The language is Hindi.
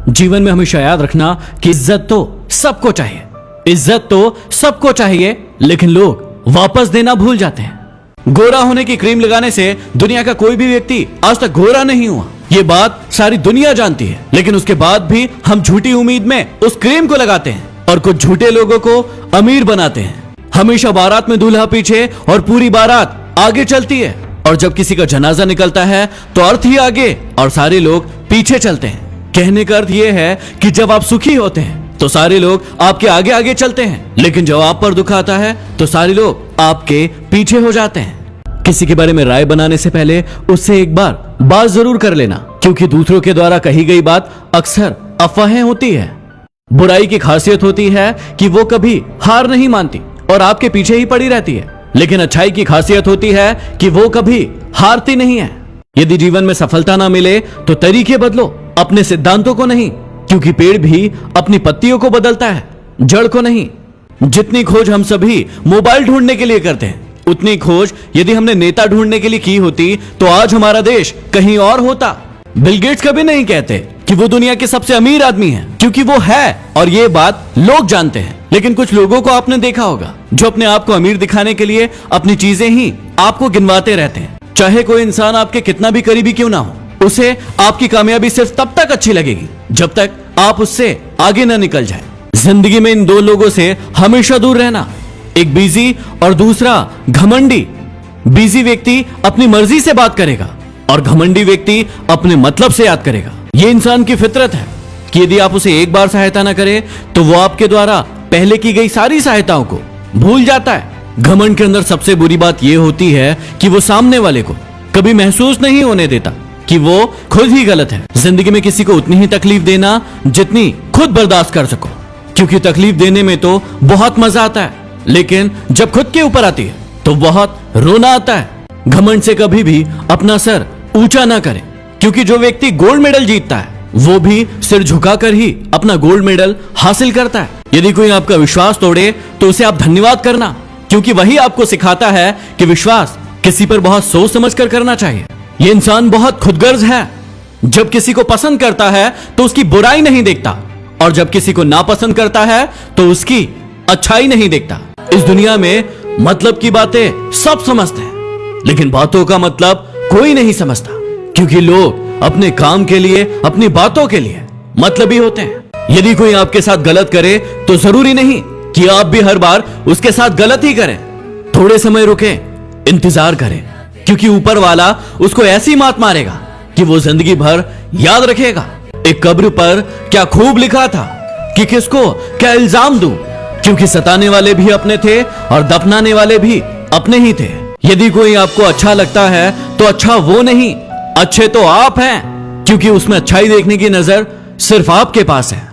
जीवन में हमेशा याद रखना कि इज्जत तो सबको चाहिए, इज्जत तो सबको चाहिए, लेकिन लोग वापस देना भूल जाते हैं। गोरा होने की क्रीम लगाने से दुनिया का कोई भी व्यक्ति आज तक गोरा नहीं हुआ, ये बात सारी दुनिया जानती है। लेकिन उसके बाद भी हम झूठी उम्मीद में उस क्रीम को लगाते हैं और कुछ झूठे लोगों को अमीर बनाते हैं। हमेशा बारात में दूल्हा पीछे और पूरी बारात आगे चलती है, और जब किसी का जनाजा निकलता है तो अर्थ ही आगे और सारे लोग पीछे चलते हैं। कहने का अर्थ यह है कि जब आप सुखी होते हैं तो सारे लोग आपके आगे आगे चलते हैं, लेकिन जब आप पर दुख आता है तो सारे लोग आपके पीछे हो जाते हैं। किसी के बारे में राय बनाने से पहले उससे एक बात जरूर कर लेना, क्योंकि दूसरों के द्वारा कही गई बात अक्सर अफवाहें होती है। बुराई की खासियत होती है कि वो कभी हार नहीं मानती और आपके पीछे ही पड़ी रहती है, लेकिन अच्छाई की खासियत होती है कि वो कभी हारती नहीं है। यदि जीवन में सफलता ना मिले तो तरीके बदलो, अपने सिद्धांतों को नहीं, क्योंकि पेड़ भी अपनी पत्तियों को बदलता है, जड़ को नहीं। जितनी खोज हम सभी मोबाइल ढूंढने के लिए करते हैं, उतनी खोज यदि हमने नेता ढूंढने के लिए की होती तो आज हमारा देश कहीं और होता। बिल गेट्स कभी नहीं कहते कि वो दुनिया के सबसे अमीर आदमी है, क्योंकि वो है और ये बात लोग जानते हैं। लेकिन कुछ लोगों को आपने देखा होगा जो अपने आप को अमीर दिखाने के लिए अपनी चीजें ही आपको गिनवाते रहते हैं। चाहे कोई इंसान आपके कितना भी करीबी क्यों ना हो, उसे आपकी कामयाबी सिर्फ तब तक अच्छी लगेगी जब तक आप उससे आगे ना निकल जाए। जिंदगी में इन दो लोगों से हमेशा दूर रहना, एक बिजी और दूसरा घमंडी। बिजी व्यक्ति अपनी मर्जी से बात करेगा और घमंडी व्यक्ति अपने मतलब से याद करेगा। ये इंसान की फितरत है कि यदि आप उसे एक बार सहायता ना करें तो वो आपके द्वारा पहले की गई सारी सहायताओं को भूल जाता है। घमंड के अंदर सबसे बुरी बात यह होती है कि वो सामने वाले को कभी महसूस नहीं होने देता कि वो खुद ही गलत है। जिंदगी में किसी को उतनी ही तकलीफ देना जितनी खुद बर्दाश्त कर सको, क्योंकि तकलीफ देने में तो बहुत मजा आता है, लेकिन जब खुद के ऊपर आती है तो बहुत रोना आता है। घमंड से कभी भी अपना सर ऊंचा ना करें, क्योंकि जो व्यक्ति गोल्ड मेडल जीतता है वो भी सिर झुकाकर ही अपना गोल्ड मेडल हासिल करता है। यदि कोई आपका विश्वास तोड़े तो उसे आप धन्यवाद करना, क्योंकि वही आपको सिखाता है कि विश्वास किसी पर बहुत सोच समझ कर करना चाहिए। ये इंसान बहुत खुदगर्ज है, जब किसी को पसंद करता है तो उसकी बुराई नहीं देखता, और जब किसी को नापसंद करता है तो उसकी अच्छाई नहीं देखता। इस दुनिया में मतलब की बातें सब समझते हैं, लेकिन बातों का मतलब कोई नहीं समझता, क्योंकि लोग अपने काम के लिए, अपनी बातों के लिए मतलबी होते हैं। यदि कोई आपके साथ गलत करे तो जरूरी नहीं कि आप भी हर बार उसके साथ गलत ही करें। थोड़े समय रुकें, इंतजार करें, क्योंकि ऊपर वाला उसको ऐसी मात मारेगा कि वो जिंदगी भर याद रखेगा। एक कब्र पर क्या खूब लिखा था कि किसको क्या इल्जाम दूं, क्योंकि सताने वाले भी अपने थे और दफनाने वाले भी अपने ही थे। यदि कोई आपको अच्छा लगता है तो अच्छा वो नहीं, अच्छे तो आप हैं, क्योंकि उसमें अच्छाई देखने की नजर सिर्फ आपके पास है।